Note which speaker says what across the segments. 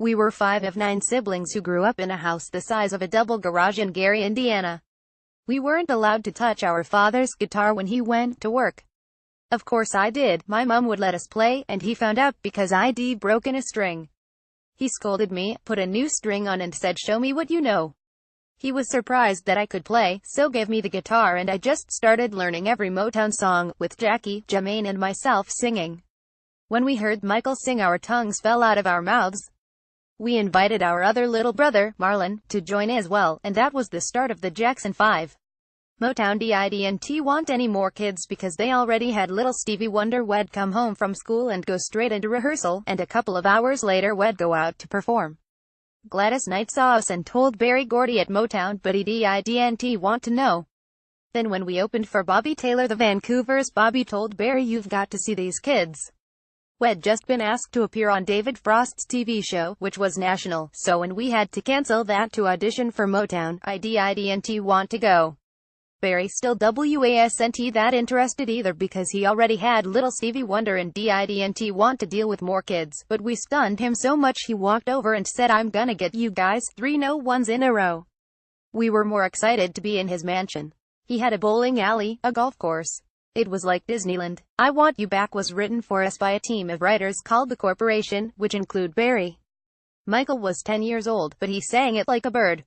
Speaker 1: We were 5 of 9 siblings who grew up in a house the size of a double garage in Gary, Indiana. We weren't allowed to touch our father's guitar when he went to work. Of course I did. My mom would let us play, and he found out because I'd broken a string. He scolded me, put a new string on and said, "Show me what you know." He was surprised that I could play, so gave me the guitar and I just started learning every Motown song, with Jackie, Jermaine and myself singing. When we heard Michael sing, our tongues fell out of our mouths. We invited our other little brother, Marlon, to join as well, and that was the start of the Jackson 5. Motown didn't want any more kids because they already had little Stevie Wonder. We'd come home from school and go straight into rehearsal, and a couple of hours later we'd go out to perform. Gladys Knight saw us and told Berry Gordy at Motown, but he didn't want to know. Then when we opened for Bobby Taylor, the Vancouver's Bobby told Berry, "You've got to see these kids." We'd just been asked to appear on David Frost's TV show, which was national, so when we had to cancel that to audition for Motown, I didn't want to go. Berry still wasn't that interested either because he already had little Stevie Wonder and didn't want to deal with more kids, but we stunned him so much he walked over and said, "I'm gonna get you guys 3 no ones in a row." We were more excited to be in his mansion. He had a bowling alley, a golf course. It was like Disneyland. "I Want You Back" was written for us by a team of writers called The Corporation, which include Berry. Michael was 10 years old, but he sang it like a bird.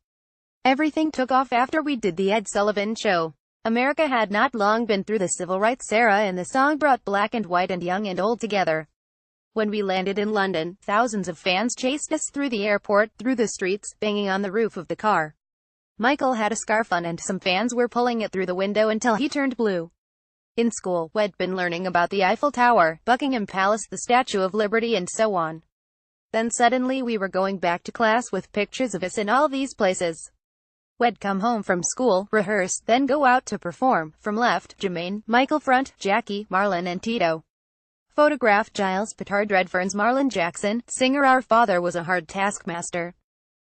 Speaker 1: Everything took off after we did the Ed Sullivan Show. America had not long been through the civil rights era, and the song brought black and white and young and old together. When we landed in London, thousands of fans chased us through the airport, through the streets, banging on the roof of the car. Michael had a scarf on and some fans were pulling it through the window until he turned blue. In school, we'd been learning about the Eiffel Tower, Buckingham Palace, the Statue of Liberty and so on. Then suddenly we were going back to class with pictures of us in all these places. We'd come home from school, rehearse, then go out to perform. From left, Jermaine, Michael; front, Jackie, Marlon and Tito. Photograph, Giles Petard Redfern's Marlon Jackson, singer. Our father was a hard taskmaster.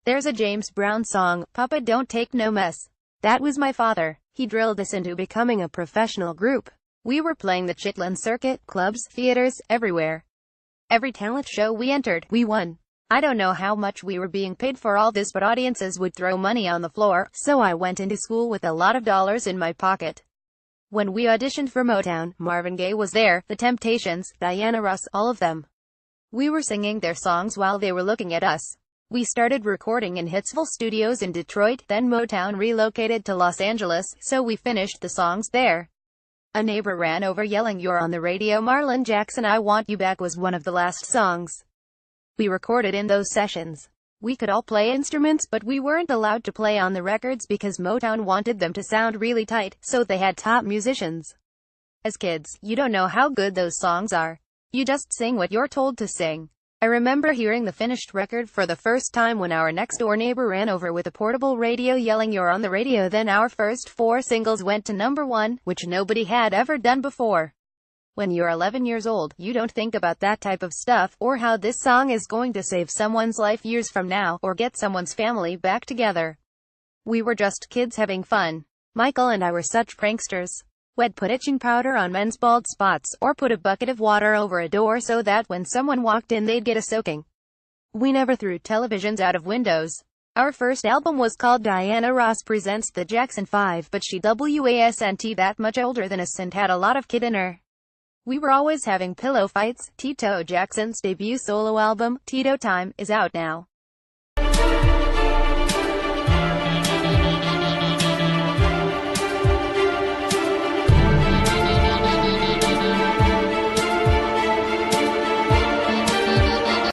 Speaker 1: There's a James Brown song, "Papa Don't Take No Mess." That was my father. He drilled us into becoming a professional group. We were playing the Chitlin circuit, clubs, theaters, everywhere. Every talent show we entered, we won. I don't know how much we were being paid for all this, but audiences would throw money on the floor, so I went into school with a lot of dollars in my pocket. When we auditioned for Motown, Marvin Gaye was there, The Temptations, Diana Ross, all of them. We were singing their songs while they were looking at us. We started recording in Hitsville Studios in Detroit, then Motown relocated to Los Angeles, so we finished the songs there. A neighbor ran over yelling, "You're on the radio." Marlon Jackson, "I Want You Back" was one of the last songs we recorded in those sessions. We could all play instruments, but we weren't allowed to play on the records because Motown wanted them to sound really tight, so they had top musicians. As kids, you don't know how good those songs are. You just sing what you're told to sing. I remember hearing the finished record for the first time when our next-door neighbor ran over with a portable radio yelling, "You're on the radio." Then our first 4 singles went to #1, which nobody had ever done before. When you're 11 years old, you don't think about that type of stuff, or how this song is going to save someone's life years from now, or get someone's family back together. We were just kids having fun. Michael and I were such pranksters. We'd put itching powder on men's bald spots, or put a bucket of water over a door so that when someone walked in they'd get a soaking. We never threw televisions out of windows. Our first album was called Diana Ross Presents the Jackson 5, but she wasn't that much older than us and had a lot of kid in her. We were always having pillow fights. Tito Jackson's debut solo album, Tito Time, is out now.